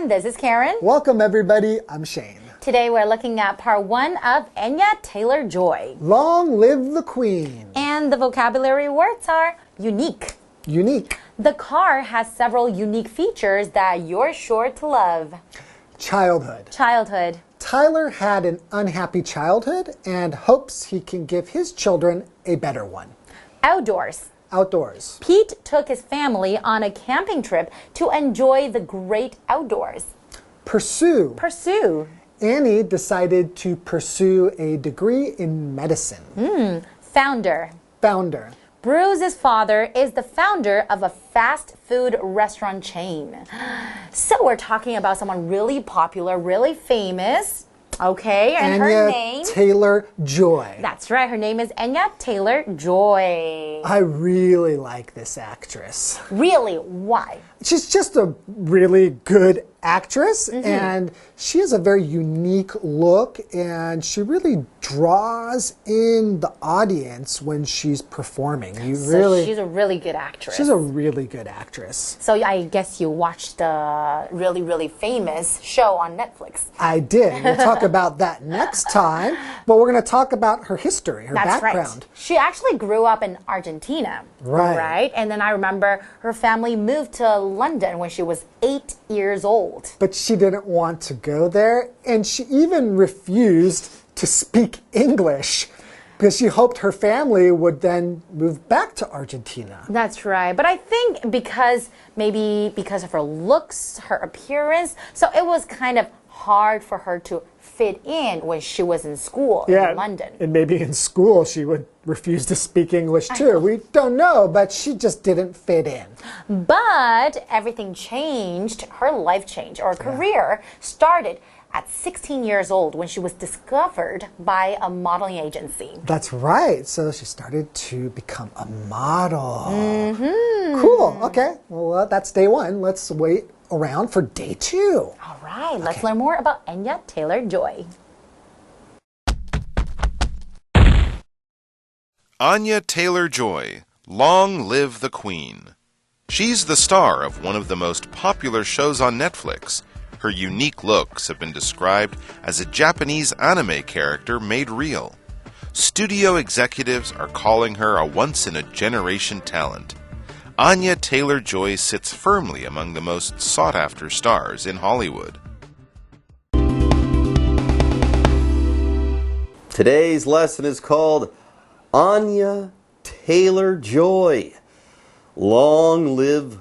everyone, this is Karen. Welcome everybody, I'm Shane. Today we're looking at part 1 of Anya Taylor-Joy. Long live the Queen. And the vocabulary words are unique. Unique. The car has several unique features that you're sure to love. Childhood. Childhood. Tyler had an unhappy childhood and hopes he can give his children a better one. Outdoors. Outdoors. Pete took his family on a camping trip to enjoy the great outdoors. Pursue. Pursue. Annie decided to pursue a degree in medicine. Founder. Founder. Bruce's father is the founder of a fast food restaurant chain. So we're talking about someone really popular, really famous. Okay, and her name? Anya Taylor-Joy. That's right, her name is Anya Taylor-Joy. I really like this actress. Really? Why? She's just a really good actress, and she has a very unique look, and she really draws in the audience when she's performing. She's a really good actress. She's a really good actress. So I guess you watched the really, really famous show on Netflix. I did. We'll talk about that next time, but we're going to talk about her history, her background. Right. She actually grew up in Argentina. Right? And then I remember her family moved to London when she was 8 years old. But she didn't want to go there, and she even refused to speak English because she hoped her family would then move back to Argentina. That's right. But I think maybe because of her looks, her appearance, so it was kind of hard for her to fit in when she was in school in London. And maybe in school she would refuse to speak English too. We don't know, but she just didn't fit in. But everything changed. Her life changed, or career started at 16 years old when she was discovered by a modeling agency. That's right. So she started to become a model. Cool. Okay. Well, that's day 1. Let's wait around for day 2. All right. Let's learn more about Anya Taylor-Joy. Anya Taylor-Joy, long live the Queen. She's the star of one of the most popular shows on Netflix. Her unique looks have been described as a Japanese anime character made real. Studio executives are calling her a once-in-a-generation talent. Anya Taylor-Joy sits firmly among the most sought-after stars in Hollywood. Today's lesson is called Anya Taylor-Joy. Long live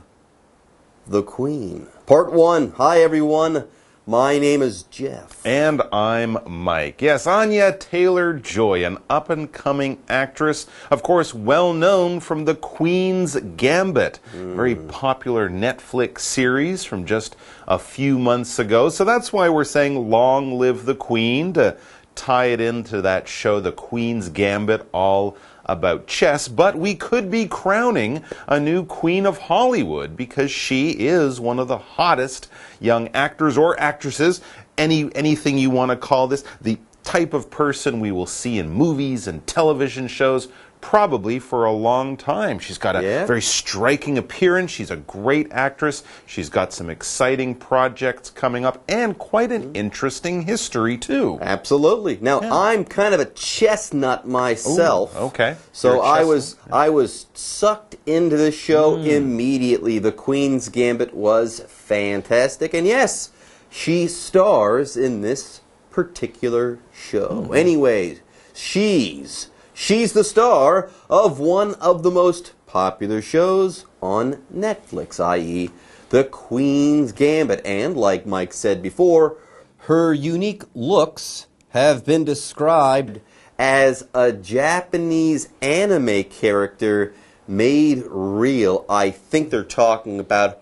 the Queen. Part 1. Hi, everyone. My name is Jeff. And I'm Mike. Yes, Anya Taylor-Joy, an up-and-coming actress, of course, well known from The Queen's Gambit, very popular Netflix series from just a few months ago. So that's why we're saying long live the Queen, to tie it into that show, The Queen's Gambit, all about chess. But we could be crowning a new Queen of Hollywood because she is one of the hottest young actors or actresses, anything you want to call this, the type of person we will see in movies and television shows probably for a long time. She's got a very striking appearance. She's a great actress. She's got some exciting projects coming up and quite an interesting history, too. Absolutely. Now, I'm kind of a chess nut myself. Ooh, okay. So I was sucked into this show immediately. The Queen's Gambit was fantastic. And yes, she stars in this particular show. Anyways, She's the star of one of the most popular shows on Netflix, i.e., The Queen's Gambit. And like Mike said before, her unique looks have been described as a Japanese anime character made real. I think they're talking about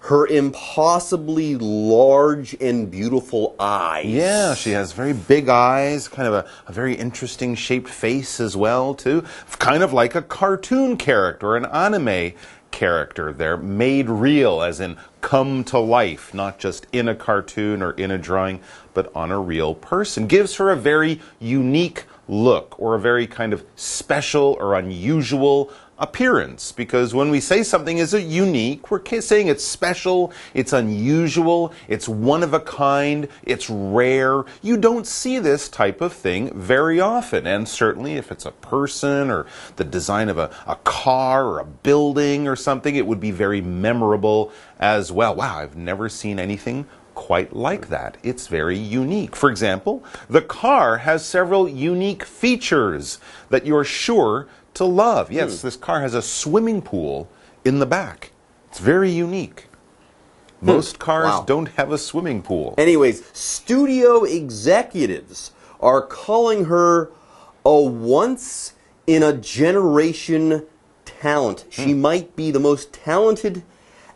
her impossibly large and beautiful eyes. Yeah, she has very big eyes, kind of a very interesting shaped face as well, too. Kind of like a cartoon character, an anime character. They're made real, as in come to life, not just in a cartoon or in a drawing, but on a real person. Gives her a very unique look, or a very kind of special or unusual appearance, because when we say something is unique, we're saying it's special, it's unusual, it's one of a kind, it's rare. You don't see this type of thing very often, and certainly if it's a person or the design of a car or a building or something, it would be very memorable as well. Wow, I've never seen anything quite like that. It's very unique. For example, the car has several unique features that you're sure to love. Yes, this car has a swimming pool in the back. It's very unique. Most cars don't have a swimming pool. Anyways, studio executives are calling her a once-in-a-generation talent. She might be the most talented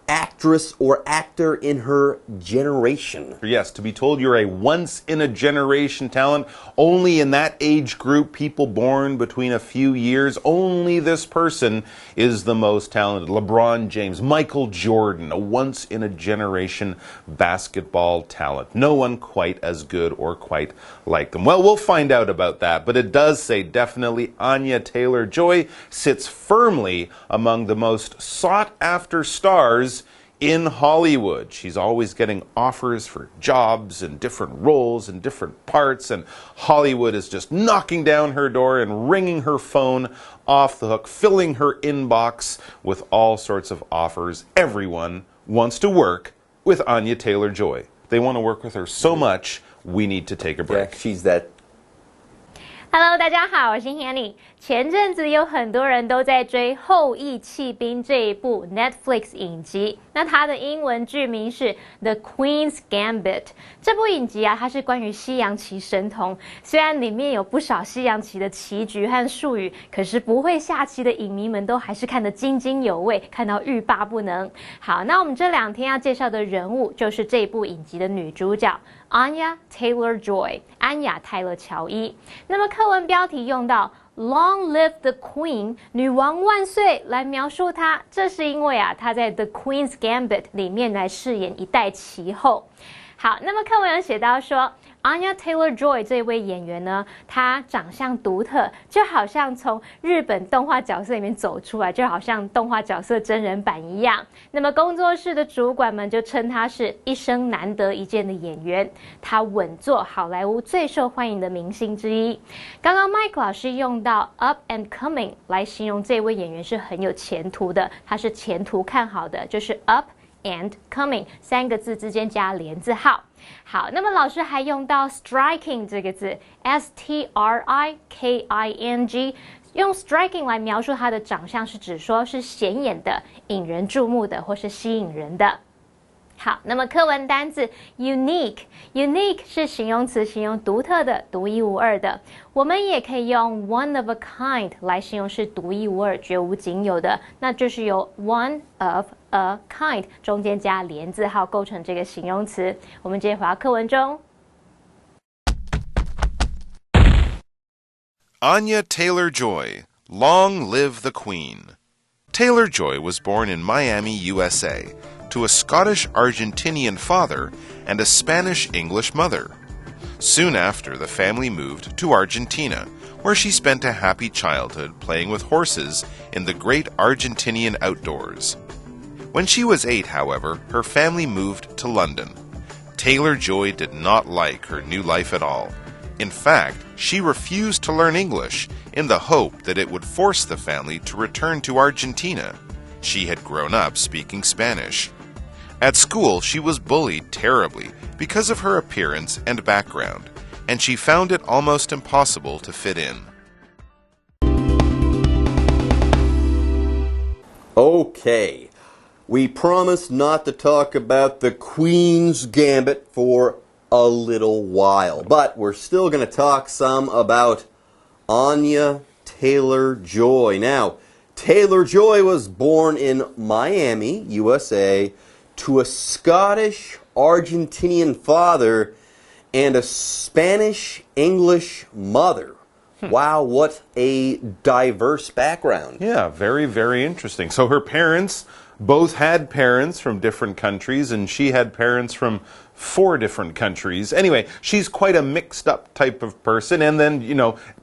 actress or actor in her generation. Yes, to be told you're a once-in-a-generation talent, only in that age group, people born between a few years, only this person is the most talented. LeBron James, Michael Jordan, a once-in-a-generation basketball talent. No one quite as good or quite like them. Well, we'll find out about that, but it does say definitely Anya Taylor-Joy sits firmly among the most sought-after stars in Hollywood. She's always getting offers for jobs and different roles and different parts, and Hollywood is just knocking down her door and ringing her phone off the hook, filling her inbox with all sorts of offers. Everyone wants to work with Anya Taylor-Joy. They want to work with her so much, we need to take a break. Yeah, she's that. Hello， 大家好，我是 Hanny。前阵子有很多人都在追《后翼弃兵》这一部 Netflix 影集，那它的英文剧名是 The Queen's Gambit。这部影集啊，它是关于西洋棋神童，虽然里面有不少西洋棋的棋局和术语，可是不会下棋的影迷们都还是看得津津有味，看到欲罢不能。好，那我们这2天要介绍的人物就是这部影集的女主角。Anya Taylor-Joy， 安雅·泰勒乔伊。那么课文标题用到 Long live the Queen， 女王万岁来描述她，这是因为她在 The Queen's Gambit 里面来饰演一代棋后。好，那么课文有写到说 Anya Taylor-Joy 这位演员呢，她长相独特，就好像从日本动画角色里面走出来，就好像动画角色真人版一样。那么工作室的主管们就称她是一生难得一见的演员，她稳坐好莱坞最受欢迎的明星之一。刚刚 Mike 老师用到 up and coming 来形容这位演员是很有前途的，她是前途看好的，就是 up and coming 3个字之间加连字号。好，那么老师还用到 striking 这个字 S-T-R-I-K-I-N-G， 用 striking 来描述他的长相，是指说是显眼的、引人注目的或是吸引人的。好，那么课文单字 unique 是形容词，形容独特的、独一无二的。我们也可以用 one of a kind 来形容是独一无二、绝无仅有的，那就是由 one of a kind 中间加连字号构成这个形容词。我们直接回到课文中。Anya Taylor-Joy, long live the Queen. Taylor-Joy was born in Miami, USA, to a Scottish-Argentinian father and a Spanish-English mother. Soon after, the family moved to Argentina, where she spent a happy childhood playing with horses in the great Argentinian outdoors. When she was 8, however, her family moved to London. Taylor-Joy did not like her new life at all. In fact, she refused to learn English in the hope that it would force the family to return to Argentina. She had grown up speaking Spanish. At school, she was bullied terribly because of her appearance and background, and she found it almost impossible to fit in. Okay, we promised not to talk about the Queen's Gambit for a little while, but we're still going to talk some about Anya Taylor-Joy. Now, Taylor-Joy was born in Miami, USA, to a Scottish-Argentinian father and a Spanish-English mother. Wow, what a diverse background. Yeah, very, very interesting. So her parents both had parents from different countries, and she had parents from 4 different countries. Anyway, she's quite a mixed up type of person. And then,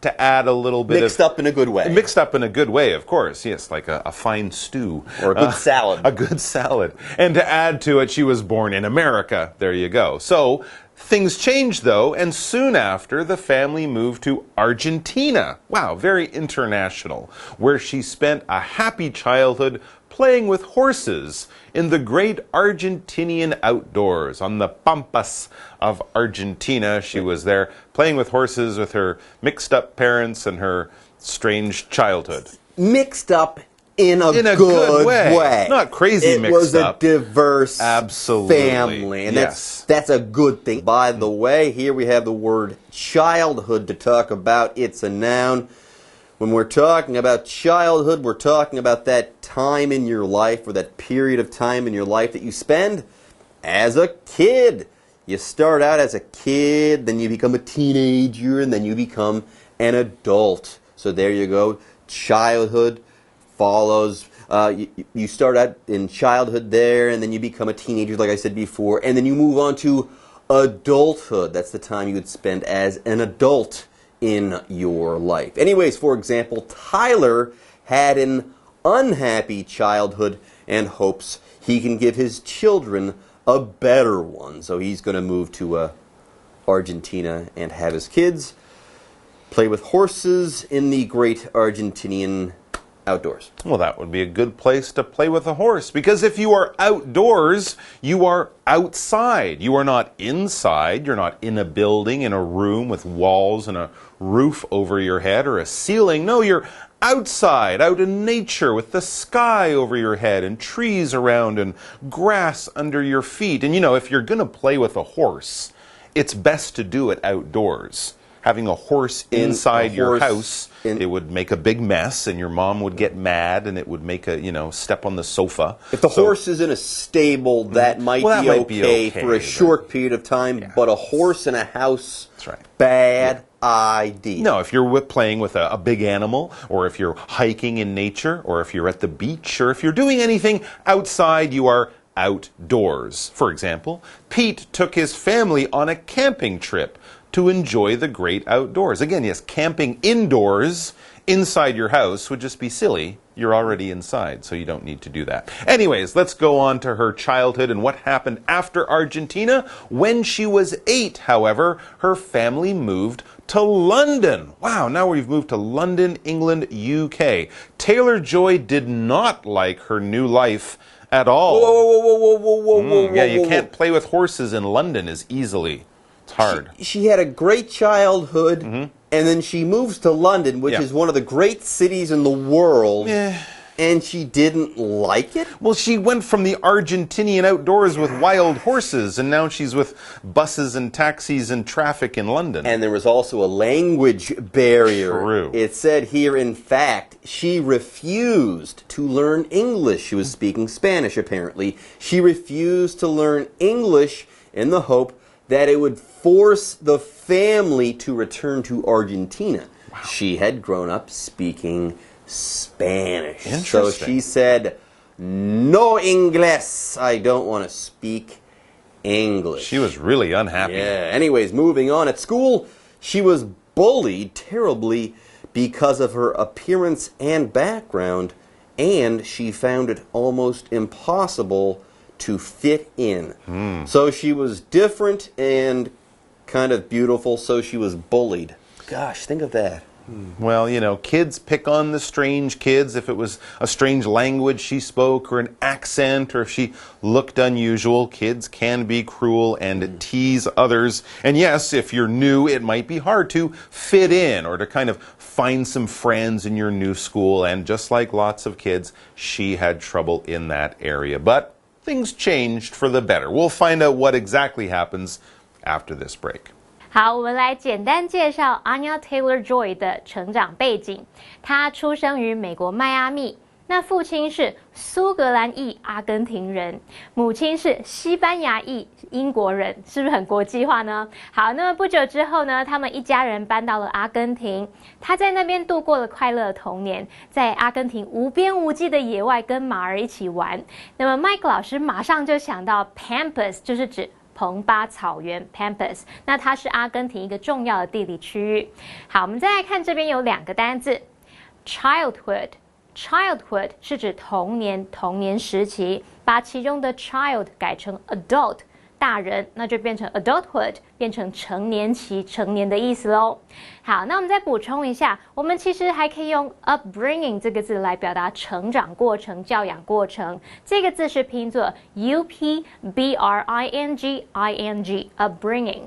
to add a little bit Mixed up in a good way. Mixed up in a good way, of course. Yes, like a fine stew. Or a good salad. A good salad. And to add to it, she was born in America. There you go. So things changed, though, and soon after, the family moved to Argentina. Wow, very international, where she spent a happy childhood playing with horses in the great Argentinian outdoors. On the pampas of Argentina, she was there playing with horses with her mixed-up parents and her strange childhood. Mixed up in a good way. Not crazy mixed up. It was a diverse Absolutely. family. And yes. that's a good thing. By the way, here we have the word childhood to talk about. It's a noun. When we're talking about childhood, we're talking about that time in your life, or that period of time in your life that you spend as a kid. You start out as a kid, then you become a teenager, and then you become an adult. So there you go. Childhood follows. You start out in childhood there, and then you become a teenager, like I said before, and then you move on to adulthood. That's the time you would spend as an adult in your life. Anyways, for example, Tyler had an unhappy childhood and hopes he can give his children a better one. So he's going to move to Argentina and have his kids play with horses in the great Argentinian outdoors. Well, that would be a good place to play with a horse, because if you are outdoors, you are outside. You are not inside. You're not in a building, in a room with walls and a roof over your head or a ceiling. No, you're outside, out in nature with the sky over your head and trees around and grass under your feet. And if you're going to play with a horse, it's best to do it outdoors. Having a horse inside your house, it would make a big mess, and your mom would get mad, and it would make a, step on the sofa. If the horse is in a stable, that might be okay for a short period of time, but a horse in a house, that's right. Bad idea. No, if you're playing with a big animal, or if you're hiking in nature, or if you're at the beach, or if you're doing anything outside, you are outdoors. For example, Pete took his family on a camping trip to enjoy the great outdoors. Again, yes, camping indoors, inside your house, would just be silly. You're already inside, so you don't need to do that. Anyways, let's go on to her childhood and what happened after Argentina. When she was 8, however, her family moved to London. Wow, now we've moved to London, England, UK. Taylor Joy did not like her new life at all. Whoa. Yeah, you can't play with horses in London as easily. It's hard. She had a great childhood, and then she moves to London, which is one of the great cities in the world, and she didn't like it? Well, she went from the Argentinian outdoors with wild horses, and now she's with buses and taxis and traffic in London. And there was also a language barrier. True. It said here, in fact, she refused to learn English. She was speaking Spanish, apparently. She refused to learn English in the hope that it would force the family to return to Argentina. Wow. She had grown up speaking Spanish. So she said, no Inglés. I don't want to speak English. She was really unhappy. Yeah. Anyways, moving on. At school, she was bullied terribly because of her appearance and background, and she found it almost impossible to fit in. So she was different and kind of beautiful, so she was bullied. Gosh, think of that. Well, kids pick on the strange kids if it was a strange language she spoke or an accent, or if she looked unusual. Kids can be cruel and tease others. And yes, if you're new, it might be hard to fit in or to kind of find some friends in your new school. And just like lots of kids, she had trouble in that area. But things changed for the better. We'll find out what exactly happens after this break. 好，我们来简单介绍 Anya Taylor-Joy 的成长背景。她出生于美国迈阿密。那父亲是苏格兰裔阿根廷人，母亲是西班牙裔英国人，是不是很国际化呢？好，那么不久之后呢，他们一家人搬到了阿根廷，他在那边度过了快乐的童年，在阿根廷无边无际的野外跟马儿一起玩。那么 Mike 老师马上就想到 Pampas， 就是指蓬巴草原 Pampas， 那它是阿根廷一个重要的地理区域。好，我们再来看这边有2个单字 Childhood 是指童年时期，把其中的 child 改成 adult 大人，那就变成 adulthood， 变成成年期成年的意思咯。好，那我们再补充一下，我们其实还可以用 upbringing 这个字来表达成长过程、教养过程。这个字是拼作 upbringing upbringing。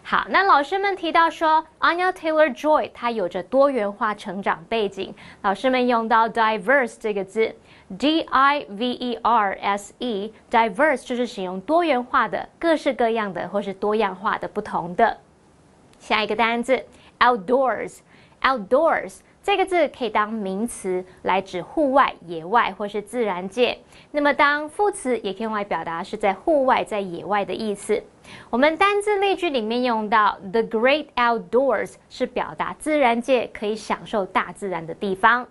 好，那老师们提到说 Anya Taylor-Joy 她有着多元化成长背景，老师们用到 diverse 这个字 diverse diverse 就是形容多元化的、各式各样的或是多样化的、不同的。下一个单字 outdoors 这个字可以当名词来指户外、野外或是自然界，那么当副词也可以用来表达是在户外、在野外的意思。我们单字例句里面用到 the great outdoors 是表达自然界可以享受大自然的地方。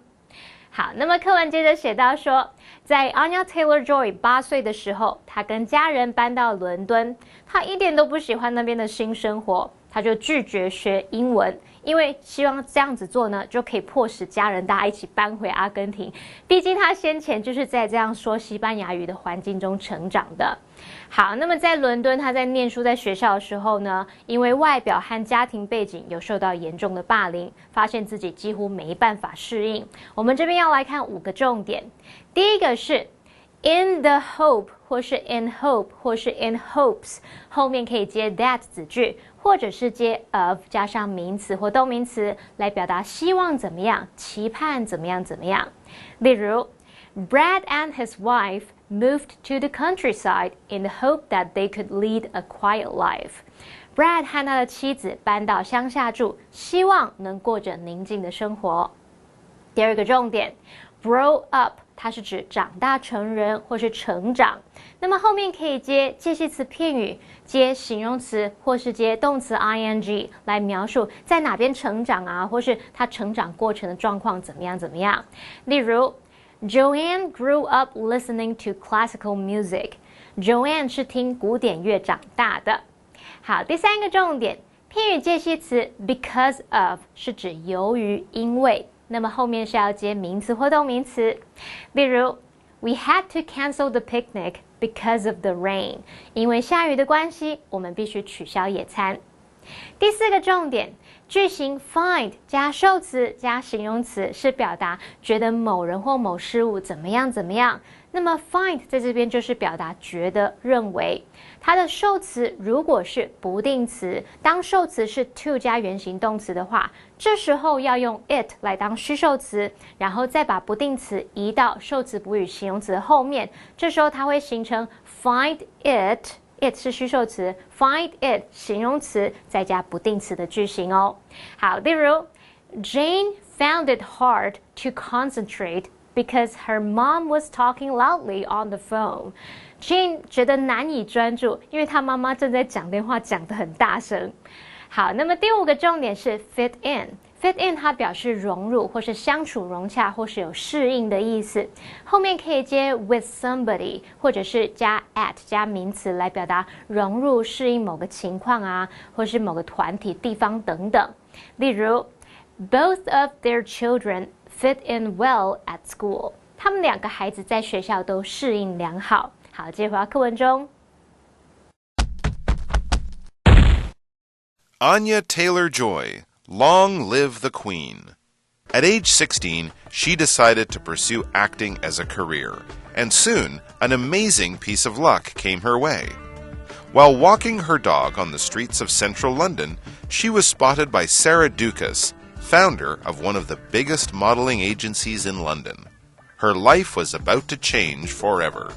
好，那么课文接着写到说，在 Anya Taylor-Joy 8岁的时候，她跟家人搬到伦敦，她一点都不喜欢那边的新生活，她就拒绝学英文，因为希望这样子做呢，就可以迫使家人大家一起搬回阿根廷。毕竟她先前就是在这样说西班牙语的环境中成长的。好，那么在伦敦，她在念书在学校的时候呢，因为外表和家庭背景有受到严重的霸凌，发现自己几乎没办法适应。我们这边要来看5个重点。第一个是 in the hope 或是 in hope 或是 in hopes， 后面可以接 that 子句，或者是接 of 加上名词或动名词来表达希望怎么样、期盼怎么样怎么样。例如 Brad and his wife moved to the countryside in the hope that they could lead a quiet life. Brad 和他的妻子搬到乡下住，希望能过着宁静的生活。第2个重点 grow up 它是指长大成人或是成长，那么后面可以接介系词片语，接形容词或是接动词 ing 来描述在哪边成长啊，或是他成长过程的状况怎么样怎么样。例如Joanne grew up listening to classical music. Joanne 是听古典乐长大的。好，第3个重点，片语介系词 because of 是指由于、因为，那么后面是要接名词或动名词。例如 We had to cancel the picnic because of the rain. 因为下雨的关系，我们必须取消野餐。第4个重点，句型 find 加受词加形容词是表达觉得某人或某事物怎么样怎么样，那么 find 在这边就是表达觉得、认为。它的受词如果是不定词，当受词是 to 加原形动词的话，这时候要用 it 来当虚受词，然后再把不定词移到受词补语形容词后面，这时候它会形成 find it。it 是虚受词 ，find it 形容词再加不定词的句型哦。好，例如 Jane found it hard to concentrate because her mom was talking loudly on the phone. Jane 觉得难以专注，因为她妈妈正在讲电话，讲得很大声。好，那么第5个重点是 fit in。fit in 它表示融入或是相处融洽或是有适应的意思，后面可以接 with somebody 或者是加 at 加名词来表达融入适应某个情况啊，或是某个团体地方等等。例如 Both of their children fit in well at school. 他们2个孩子在学校都适应良好。好，接回到课文中。Anya Taylor-Joy, long live the Queen. At age 16, she decided to pursue acting as a career, and soon an amazing piece of luck came her way. While walking her dog on the streets of central London, she was spotted by Sarah Dukas, founder of one of the biggest modeling agencies in London. Her life was about to change forever.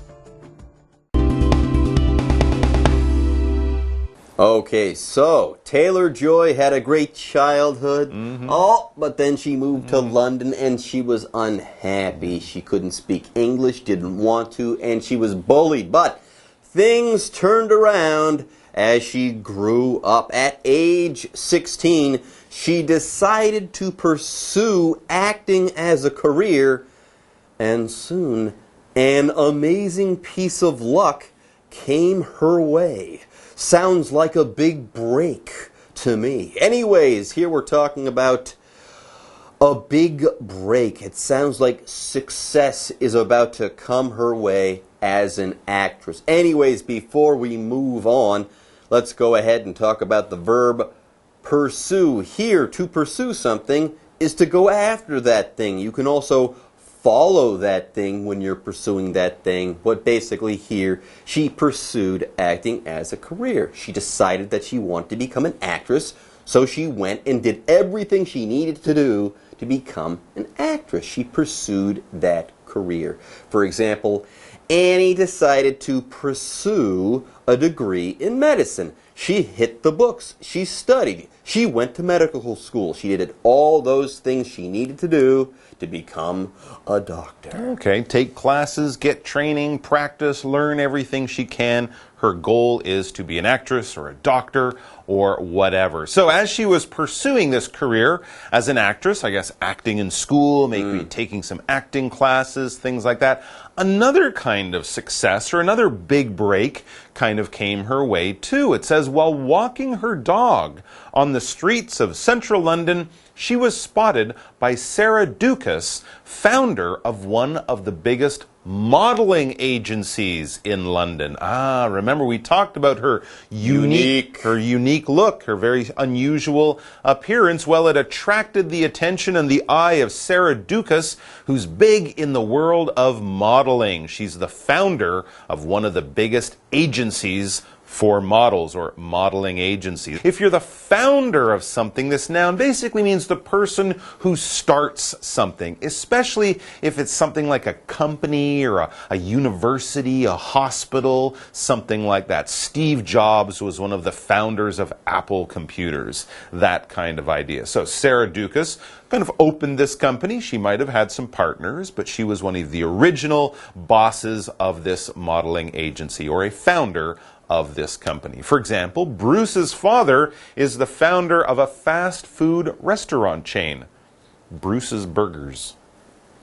Okay, so Taylor-Joy had a great childhood. Oh, but then she moved to London and she was unhappy. She couldn't speak English, didn't want to, and she was bullied. But things turned around as she grew up. At age 16, she decided to pursue acting as a career, and soon an amazing piece of luck came her way. Sounds like a big break to me. Anyways, here we're talking about a big break. It sounds like success is about to come her way as an actress. Anyways, before we move on, let's go ahead and talk about the verb pursue. Here, to pursue something is to go after that thing. You can also follow that thing when you're pursuing that thing. But basically here, she pursued acting as a career. She decided that she wanted to become an actress, so she went and did everything she needed to do to become an actress. She pursued that career. For example, Annie decided to pursue a degree in medicine. She hit the books. She studied. She went to medical school. She did all those things she needed to do to become a doctor. Okay, take classes, get training, practice, learn everything she can. Her goal is to be an actress or a doctor or whatever. So as she was pursuing this career as an actress, I guess acting in school, maybe taking some acting classes, things like that, another kind of success or another big break kind of came her way too. It says, while walking her dog on the streets of central London, she was spotted by Sarah Dukas, founder of one of the biggest modeling agencies in London. Remember we talked about her unique look, her very unusual appearance. Well, it attracted the attention and the eye of Sarah Dukas, who's big in the world of modeling. She's the founder of one of the biggest agencies for models or modeling agencies. If you're the founder of something, this noun basically means the person who starts something, especially if it's something like a company or a university, a hospital, something like that. Steve Jobs was one of the founders of Apple computers, that kind of idea. So Sarah Dukas kind of opened this company. She might have had some partners, but she was one of the original bosses of this modeling agency, or a founder of this company. For example, Bruce's father is the founder of a fast food restaurant chain, Bruce's Burgers.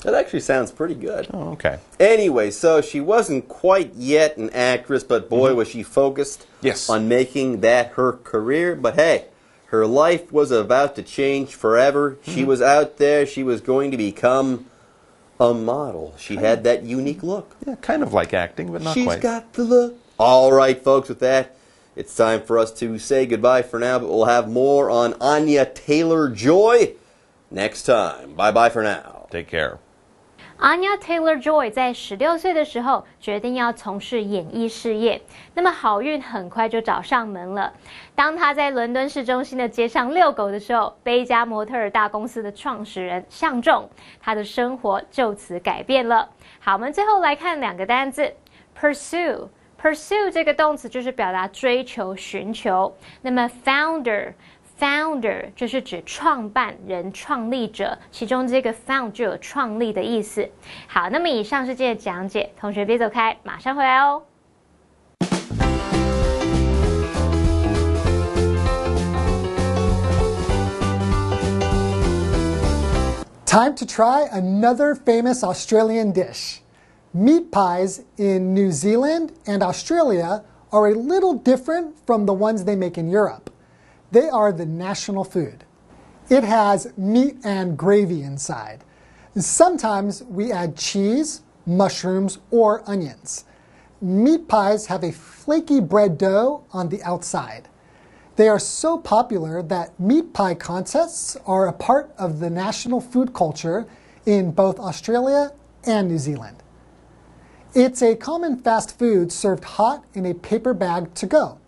That actually sounds pretty good. Oh, okay. Anyway, so she wasn't quite yet an actress, but boy, was she focused on making that her career. But hey, her life was about to change forever. She was out there. She was going to become a model. She had that unique look. Yeah, kind of like acting, but not quite. She's got the look. All right, folks, with that, it's time for us to say goodbye for now, but we'll have more on Anya Taylor-Joy next time. Bye-bye for now. Take care. Anya Taylor-Joy 在16岁的时候决定要从事演艺事业，那么好运很快就找上门了。当她在伦敦市中心的街上遛狗的时候，被一家模特儿大公司的创始人相中，她的生活就此改变了。好，我们最后来看两个单字 ，pursue。Pursue 这个动词就是表达追求、寻求。那么 founder 就是指创办人、创立者，其中这个 found 就有创立的意思。好，那么以上是今天的讲解，同学别走开，马上回来哦。Time to try another famous Australian dish. Meat pies in New Zealand and Australia are a little different from the ones they make in Europe. They are the national food. It has meat and gravy inside. Sometimes we add cheese, mushrooms, or onions. Meat pies have a flaky bread dough on the outside. They are so popular that meat pie contests are a part of the national food culture in both Australia and New Zealand. It's a common fast food served hot in a paper bag to go.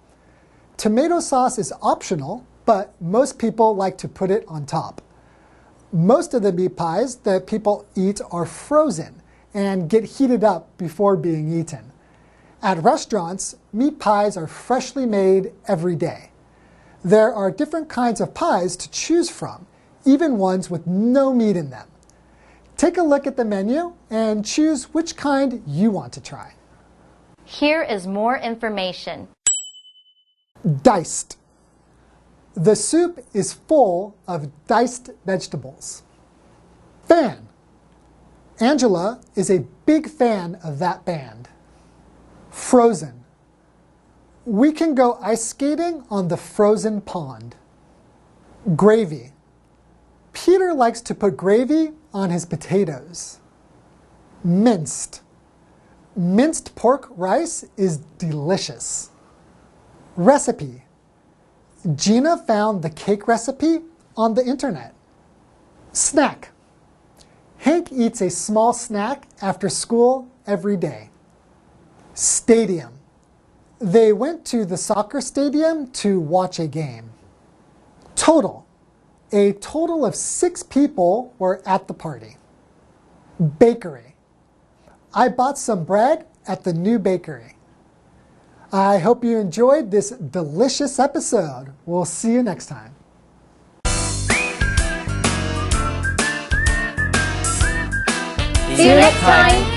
Tomato sauce is optional, but most people like to put it on top. Most of the meat pies that people eat are frozen and get heated up before being eaten. At restaurants, meat pies are freshly made every day. There are different kinds of pies to choose from, even ones with no meat in them. Take a look at the menu and choose which kind you want to try. Here is more information. Diced. The soup is full of diced vegetables. Fan. Angela is a big fan of that band. Frozen. We can go ice skating on the frozen pond. Gravy. Peter likes to put gravy on his potatoes. Minced. Minced pork rice is delicious. Recipe. Gina found the cake recipe on the internet. Snack. Hank eats a small snack after school every day. Stadium. They went to the soccer stadium to watch a game. Total. A total of 6 people were at the party. Bakery. I bought some bread at the new bakery. I hope you enjoyed this delicious episode. We'll see you next time. See you next time.